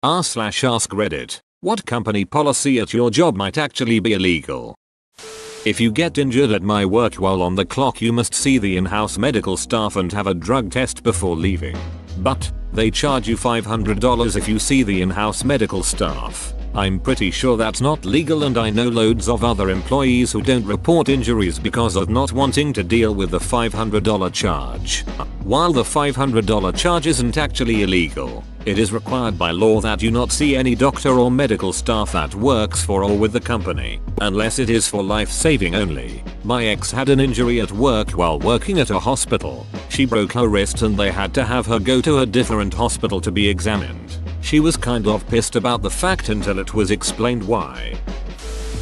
r/ask Reddit. What company policy at your job might actually be illegal? If you get injured at my work while on the clock, you must see the in-house medical staff and have a drug test before leaving. But they charge you $500 if you see the in-house medical staff. I'm pretty sure that's not legal, and I know loads of other employees who don't report injuries because of not wanting to deal with the $500 charge. While the $500 charge isn't actually illegal, it is required by law that you not see any doctor or medical staff that works for or with the company, unless it is for life-saving only. My ex had an injury at work while working at a hospital. She broke her wrist and they had to have her go to a different hospital to be examined. She was kind of pissed about the fact until it was explained why.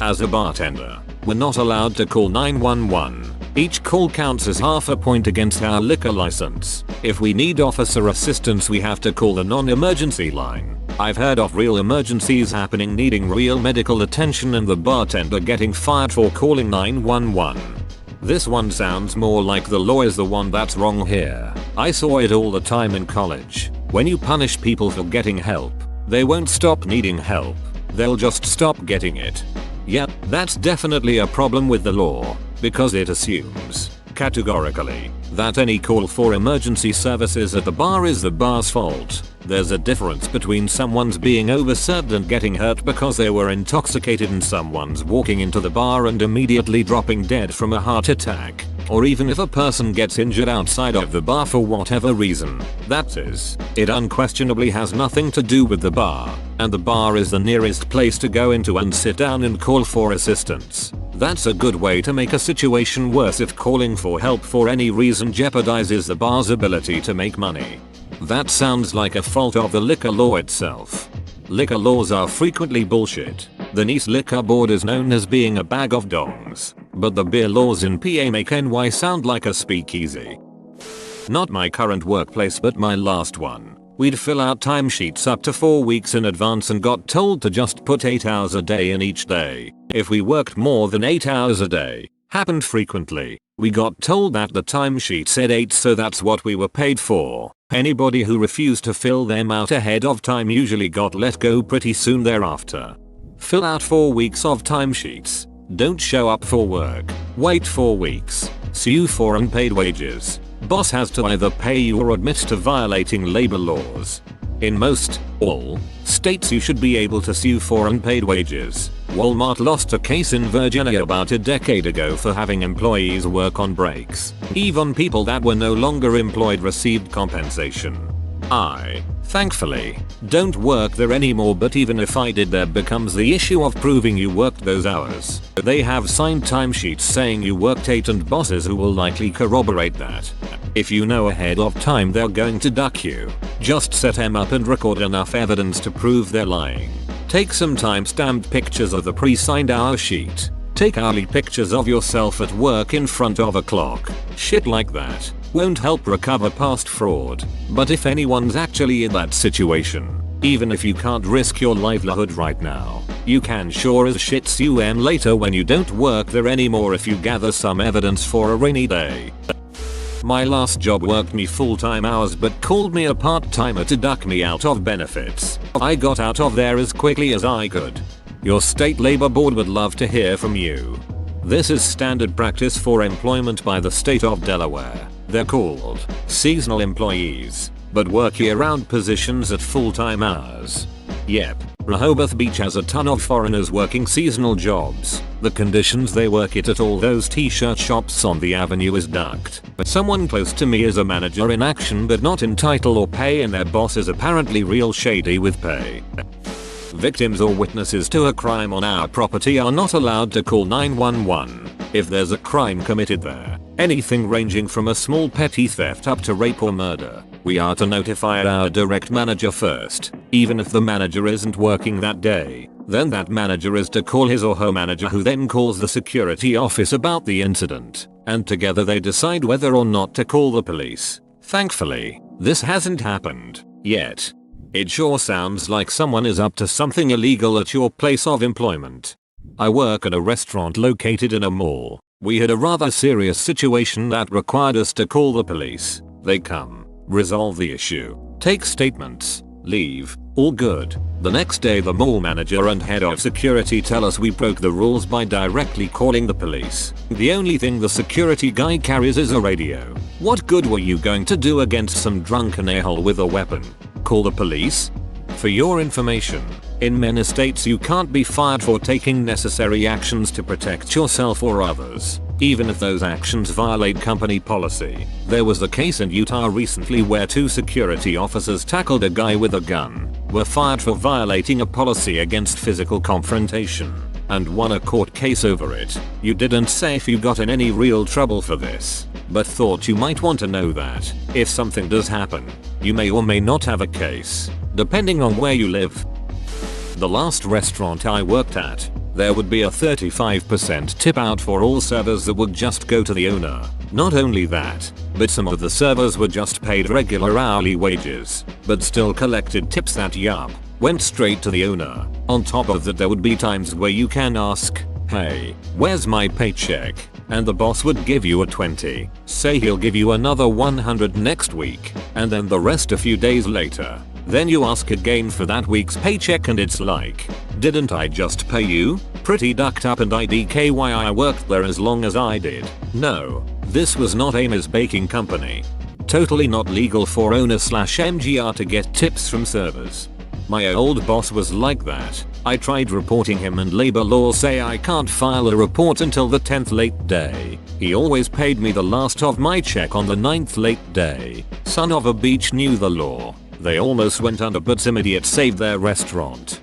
As a bartender, we're not allowed to call 911. Each call counts as half a point against our liquor license. If we need officer assistance, we have to call the non-emergency line. I've heard of real emergencies happening needing real medical attention and the bartender getting fired for calling 911. This one sounds more like the law is the one that's wrong here. I saw it all the time in college. When you punish people for getting help, they won't stop needing help. They'll just stop getting it. Yep, that's definitely a problem with the law, because it assumes, categorically, that any call for emergency services at the bar is the bar's fault. There's a difference between someone's being overserved and getting hurt because they were intoxicated and someone's walking into the bar and immediately dropping dead from a heart attack. Or even if a person gets injured outside of the bar for whatever reason. That is, it unquestionably has nothing to do with the bar, and the bar is the nearest place to go into and sit down and call for assistance. That's a good way to make a situation worse if calling for help for any reason jeopardizes the bar's ability to make money. That sounds like a fault of the liquor law itself. Liquor laws are frequently bullshit. The Nice Liquor Board is known as being a bag of dongs, but the beer laws in PA make NY sound like a speakeasy. Not my current workplace, but my last one. We'd fill out timesheets up to 4 weeks in advance and got told to just put 8 hours a day in each day. If we worked more than 8 hours a day, happened frequently, we got told that the timesheet said 8, so that's what we were paid for. Anybody who refused to fill them out ahead of time usually got let go pretty soon thereafter. Fill out 4 weeks of timesheets. Don't show up for work. Wait 4 weeks. Sue for unpaid wages. Boss has to either pay you or admit to violating labor laws. In all states you should be able to sue for unpaid wages. Walmart lost a case in Virginia about a decade ago for having employees work on breaks. Even people that were no longer employed received compensation. I, thankfully, don't work there anymore, but even if I did, there becomes the issue of proving you worked those hours. They have signed timesheets saying you worked 8 and bosses who will likely corroborate that. If you know ahead of time they're going to duck you, just set them up and record enough evidence to prove they're lying. Take some time-stamped pictures of the pre-signed hour sheet. Take hourly pictures of yourself at work in front of a clock. Shit like that won't help recover past fraud. But if anyone's actually in that situation, even if you can't risk your livelihood right now, you can sure as shit sue them later when you don't work there anymore if you gather some evidence for a rainy day. My last job worked me full-time hours but called me a part-timer to duck me out of benefits. I got out of there as quickly as I could. Your state labor board would love to hear from you. This is standard practice for employment by the state of Delaware. They're called seasonal employees, but work year-round positions at full-time hours. Yep, Rehoboth Beach has a ton of foreigners working seasonal jobs. The conditions they work it at all those t-shirt shops on the avenue is ducked. Someone close to me is a manager in action but not in title or pay, and their boss is apparently real shady with pay. Victims or witnesses to a crime on our property are not allowed to call 911 if there's a crime committed there. Anything ranging from a small petty theft up to rape or murder, we are to notify our direct manager first. Even if the manager isn't working that day, then that manager is to call his or her manager, who then calls the security office about the incident, and together they decide whether or not to call the police. Thankfully, this hasn't happened yet. It sure sounds like someone is up to something illegal at your place of employment. I work at a restaurant located in a mall. We had a rather serious situation that required us to call the police. They come, resolve the issue, take statements, leave, All good. The next day the mall manager and head of security tell us we broke the rules by directly calling the police. The only thing the security guy carries is a radio. What good were you going to do against some drunken a-hole with a weapon? Call the police? For your information, in many states you can't be fired for taking necessary actions to protect yourself or others, even if those actions violate company policy. There was a case in Utah recently where 2 security officers tackled a guy with a gun, were fired for violating a policy against physical confrontation, and won a court case over it. You didn't say if you got in any real trouble for this, but thought you might want to know that, if something does happen, you may or may not have a case, depending on where you live. The last restaurant I worked at, there would be a 35% tip out for all servers that would just go to the owner. Not only that, but some of the servers were just paid regular hourly wages, but still collected tips that went straight to the owner. On top of that, there would be times where you can ask, "Hey, where's my paycheck?" and the boss would give you a 20, say he'll give you another 100 next week, and then the rest a few days later. Then you ask again for that week's paycheck and it's like, didn't I just pay you? Pretty ducked up, and IDK why I worked there as long as I did. No, this was not Amy's Baking Company. Totally not legal for owner/MGR to get tips from servers. My old boss was like that. I tried reporting him and labor laws say I can't file a report until the 10th late day. He always paid me the last of my check on the 9th late day. Son of a beach knew the law. They almost went under, but some idiot saved their restaurant.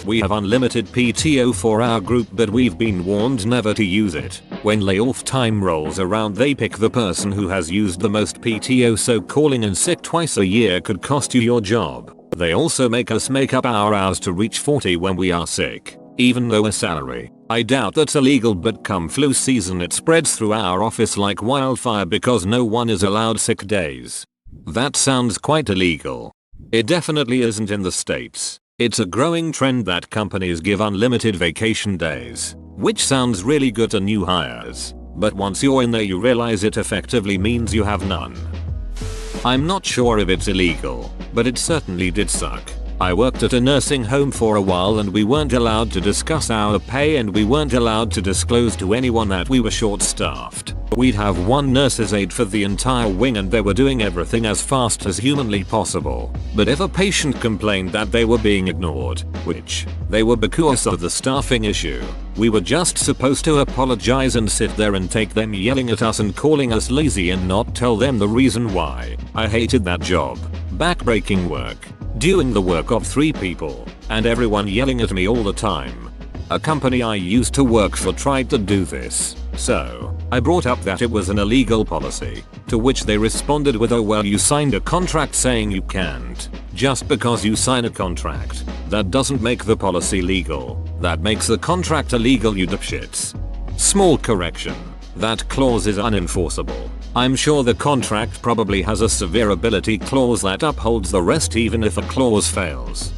We have unlimited PTO for our group, but we've been warned never to use it. When layoff time rolls around, they pick the person who has used the most PTO, so calling in sick twice a year could cost you your job. They also make us make up our hours to reach 40 when we are sick, even though a salary. I doubt that's illegal, but come flu season it spreads through our office like wildfire because no one is allowed sick days. That sounds quite illegal. It definitely isn't in the States. It's a growing trend that companies give unlimited vacation days, which sounds really good to new hires, but once you're in there you realize it effectively means you have none. I'm not sure if it's illegal, but it certainly did suck. I worked at a nursing home for a while and we weren't allowed to discuss our pay, and we weren't allowed to disclose to anyone that we were short-staffed. We'd have one nurse's aide for the entire wing and they were doing everything as fast as humanly possible. But if a patient complained that they were being ignored, which they were because of the staffing issue, we were just supposed to apologize and sit there and take them yelling at us and calling us lazy and not tell them the reason why. I hated that job. Backbreaking work, doing the work of 3 people, and everyone yelling at me all the time. A company I used to work for tried to do this, so I brought up that it was an illegal policy, to which they responded with, "Oh well, you signed a contract saying you can't. Just because you sign a contract, that doesn't make the policy legal. That makes the contract illegal, you dipshits." Small correction. That clause is unenforceable. I'm sure the contract probably has a severability clause that upholds the rest even if a clause fails.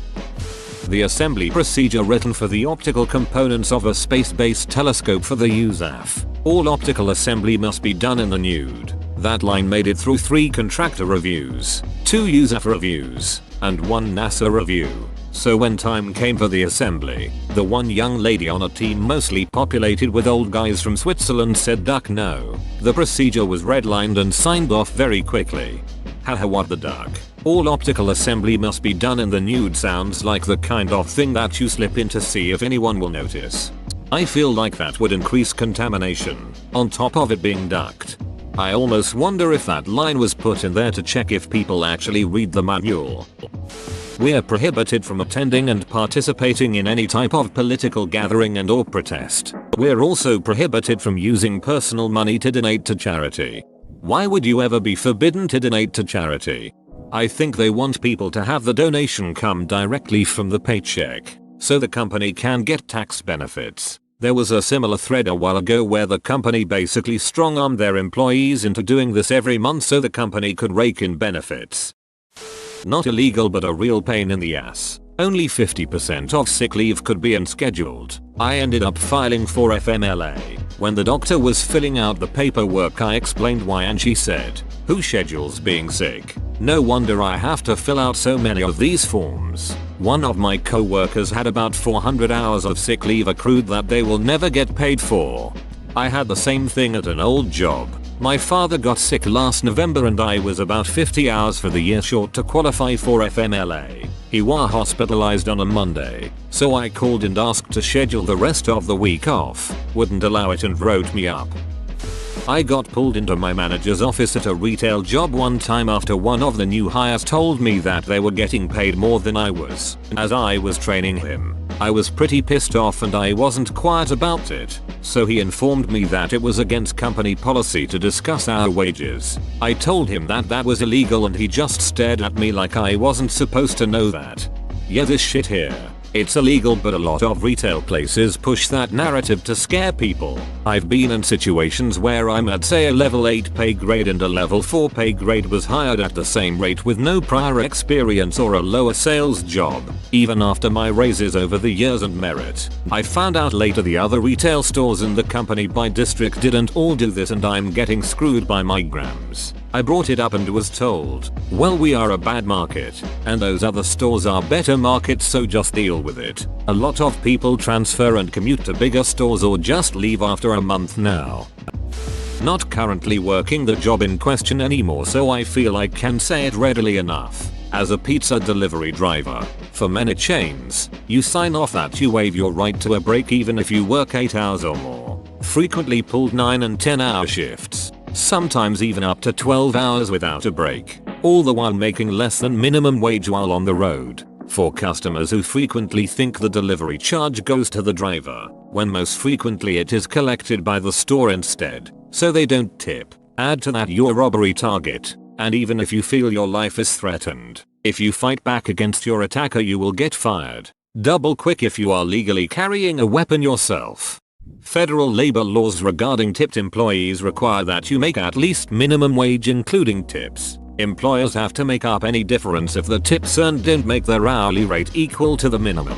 The assembly procedure written for the optical components of a space-based telescope for the USAF. All optical assembly must be done in the nude. That line made it through 3 contractor reviews, 2 USAF reviews, and 1 NASA review. So when time came for the assembly, the one young lady on a team mostly populated with old guys from Switzerland said duck no. The procedure was redlined and signed off very quickly. Haha, what the duck. All optical assembly must be done in the nude sounds like the kind of thing that you slip in to see if anyone will notice. I feel like that would increase contamination, on top of it being ducked. I almost wonder if that line was put in there to check if people actually read the manual. We're prohibited from attending and participating in any type of political gathering and or protest. We're also prohibited from using personal money to donate to charity. Why would you ever be forbidden to donate to charity? I think they want people to have the donation come directly from the paycheck, so the company can get tax benefits. There was a similar thread a while ago where the company basically strong-armed their employees into doing this every month so the company could rake in benefits. Not illegal, but a real pain in the ass. Only 50% of sick leave could be unscheduled. I ended up filing for FMLA. When the doctor was filling out the paperwork I explained why and she said, "Who schedules being sick?" No wonder I have to fill out so many of these forms. One of my co-workers had about 400 hours of sick leave accrued that they will never get paid for. I had the same thing at an old job. My father got sick last November and I was about 50 hours for the year short to qualify for FMLA. He was hospitalized on a Monday, so I called and asked to schedule the rest of the week off. Wouldn't allow it and wrote me up. I got pulled into my manager's office at a retail job one time after one of the new hires told me that they were getting paid more than I was. As I was training him, I was pretty pissed off and I wasn't quiet about it, so he informed me that it was against company policy to discuss our wages. I told him that that was illegal and he just stared at me like I wasn't supposed to know that. Yeah, this shit here. It's illegal, but a lot of retail places push that narrative to scare people. I've been in situations where I'm at say a level 8 pay grade and a level 4 pay grade was hired at the same rate with no prior experience or a lower sales job, even after my raises over the years and merit. I found out later the other retail stores in the company by district didn't all do this and I'm getting screwed by my grams. I brought it up and was told, well, we are a bad market, and those other stores are better markets, so just deal with it. A lot of people transfer and commute to bigger stores or just leave after a month now. Not currently working the job in question anymore, so I feel I can say it readily enough. As a pizza delivery driver, for many chains, you sign off that you waive your right to a break even if you work 8 hours or more. Frequently pulled 9 and 10 hour shifts. Sometimes even up to 12 hours without a break, all the while making less than minimum wage while on the road. For customers who frequently think the delivery charge goes to the driver, when most frequently it is collected by the store instead, so they don't tip. Add to that your robbery target, and even if you feel your life is threatened, if you fight back against your attacker you will get fired. Double quick if you are legally carrying a weapon yourself. Federal labor laws regarding tipped employees require that you make at least minimum wage including tips. Employers have to make up any difference if the tips earned don't make their hourly rate equal to the minimum.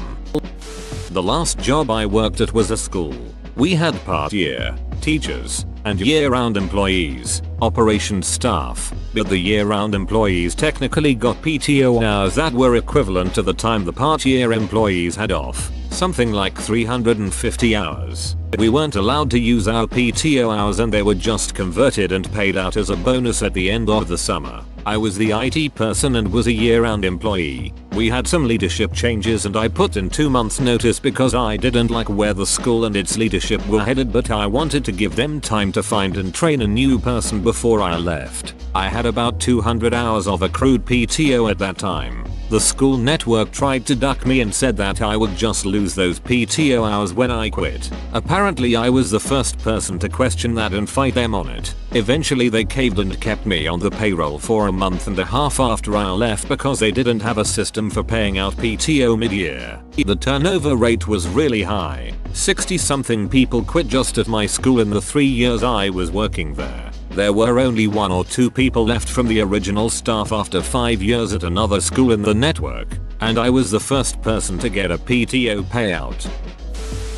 The last job I worked at was a school. We had part year, teachers, and year-round employees, operations staff, but the year-round employees technically got PTO hours that were equivalent to the time the part-year employees had off, something like 350 hours. We weren't allowed to use our PTO hours and they were just converted and paid out as a bonus at the end of the summer. I was the IT person and was a year-round employee. We had some leadership changes and I put in 2 months notice because I didn't like where the school and its leadership were headed, but I wanted to give them time to find and train a new person before I left. I had about 200 hours of accrued PTO at that time. The school network tried to duck me and said that I would just lose those PTO hours when I quit. Apparently I was the first person to question that and fight them on it. Eventually they caved and kept me on the payroll for a month and a half after I left because they didn't have a system for paying out PTO mid-year. The turnover rate was really high. 60 something people quit just at my school in the 3 years I was working there. There were only 1 or 2 people left from the original staff after 5 years at another school in the network, and I was the first person to get a PTO payout.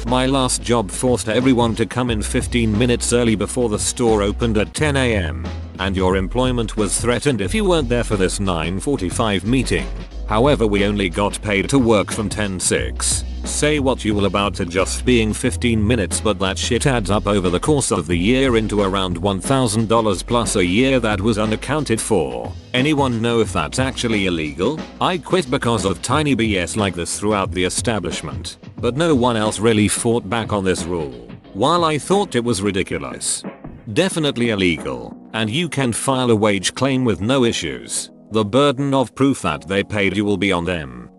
My last job forced everyone to come in 15 minutes early before the store opened at 10 AM, and your employment was threatened if you weren't there for this 9:45 meeting. However, we only got paid to work from 10:06. Say what you will about it just being 15 minutes, but that shit adds up over the course of the year into around $1,000 plus a year that was unaccounted for. Anyone know if that's actually illegal? I quit because of tiny BS like this throughout the establishment, but no one else really fought back on this rule. While I thought it was ridiculous, definitely illegal, and you can file a wage claim with no issues, the burden of proof that they paid you will be on them.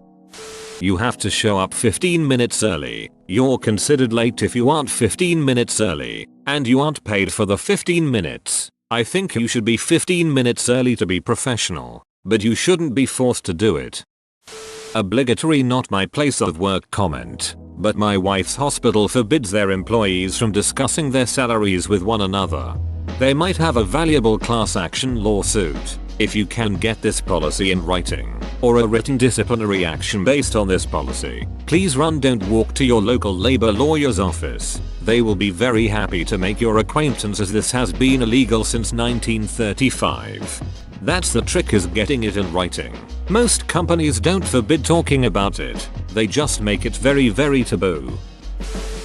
You have to show up 15 minutes early. You're considered late if you aren't 15 minutes early, and you aren't paid for the 15 minutes. I think you should be 15 minutes early to be professional, but you shouldn't be forced to do it. Obligatory not my place of work comment, but my wife's hospital forbids their employees from discussing their salaries with one another. They might have a valuable class action lawsuit if you can get this policy in writing, or a written disciplinary action based on this policy. Please run, don't walk to your local labor lawyer's office. They will be very happy to make your acquaintance as this has been illegal since 1935. That's the trick, is getting it in writing. Most companies don't forbid talking about it. They just make it very taboo.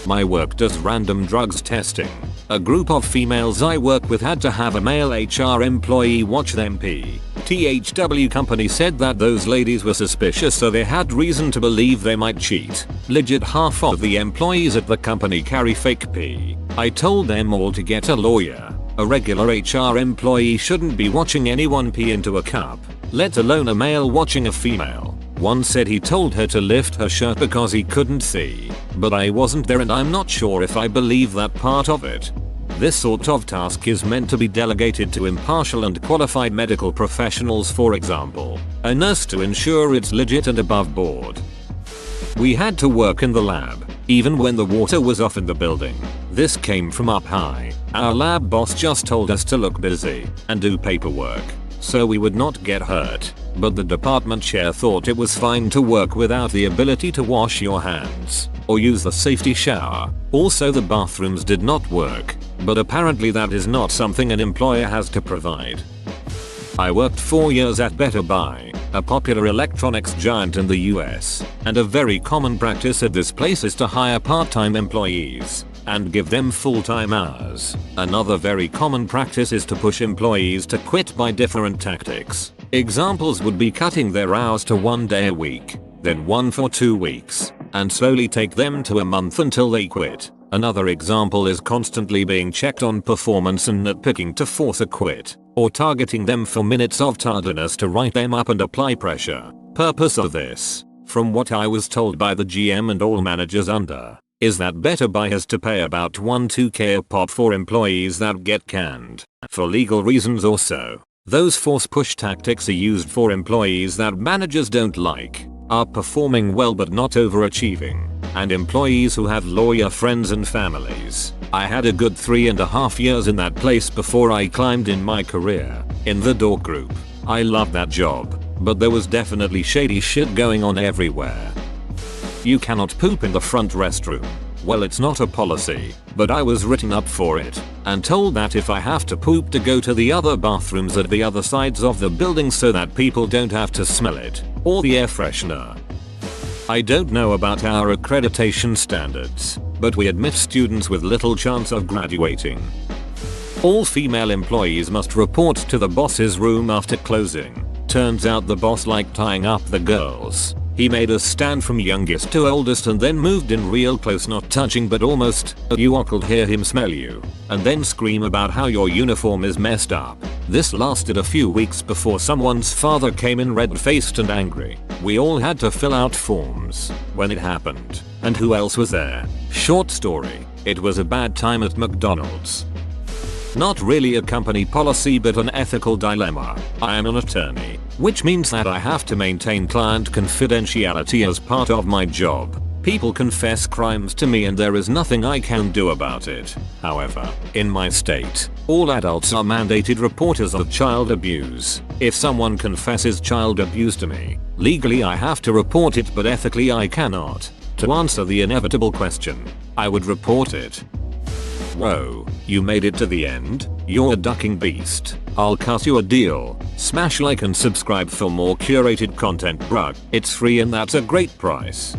My work does random drugs testing. A group of females I work with had to have a male HR employee watch them pee. THW company said that those ladies were suspicious, so they had reason to believe they might cheat. Legit, half of the employees at the company carry fake pee. I told them all to get a lawyer. A regular HR employee shouldn't be watching anyone pee into a cup, let alone a male watching a female. One said he told her to lift her shirt because he couldn't see, but I wasn't there and I'm not sure if I believe that part of it. This sort of task is meant to be delegated to impartial and qualified medical professionals, for example, a nurse, to ensure it's legit and above board. We had to work in the lab, even when the water was off in the building. This came from up high. Our lab boss just told us to look busy and do paperwork, so we would not get hurt. But the department chair thought it was fine to work without the ability to wash your hands or use the safety shower. Also, the bathrooms did not work, but apparently that is not something an employer has to provide. I worked 4 years at Better Buy, a popular electronics giant in the US, and a very common practice at this place is to hire part-time employees and give them full-time hours. Another very common practice is to push employees to quit by different tactics. Examples would be cutting their hours to 1 day a week, then 1 for 2 weeks, and slowly take them to a month until they quit. Another example is constantly being checked on performance and nitpicking to force a quit, or targeting them for minutes of tardiness to write them up and apply pressure. Purpose of this, from what I was told by the GM and all managers under, is that Better Buy has to pay about 1-2k a pop for employees that get canned, for legal reasons or so. Those force push tactics are used for employees that managers don't like, are performing well but not overachieving, and employees who have lawyer friends and families. I had a good 3.5 years in that place before I climbed in my career, in the door group. I loved that job, but there was definitely shady shit going on everywhere. You cannot poop in the front restroom. Well, it's not a policy, but I was written up for it, and told that if I have to poop to go to the other bathrooms at the other sides of the building so that people don't have to smell it, or the air freshener. I don't know about our accreditation standards, but we admit students with little chance of graduating. All female employees must report to the boss's room after closing. Turns out the boss liked tying up the girls. He made us stand from youngest to oldest and then moved in real close, not touching but almost. You could hear him smell you, and then scream about how your uniform is messed up. This lasted a few weeks before someone's father came in red-faced and angry. We all had to fill out forms when it happened. And who else was there? Short story, it was a bad time at McDonald's. Not really a company policy but an ethical dilemma. I am an attorney, which means that I have to maintain client confidentiality as part of my job. People confess crimes to me and there is nothing I can do about it. However, in my state, all adults are mandated reporters of child abuse. If someone confesses child abuse to me, legally I have to report it, but ethically I cannot. To answer the inevitable question, I would report it. Whoa, you made it to the end? You're a ducking beast. I'll cut you a deal. Smash like and subscribe for more curated content, bruh. It's free and that's a great price.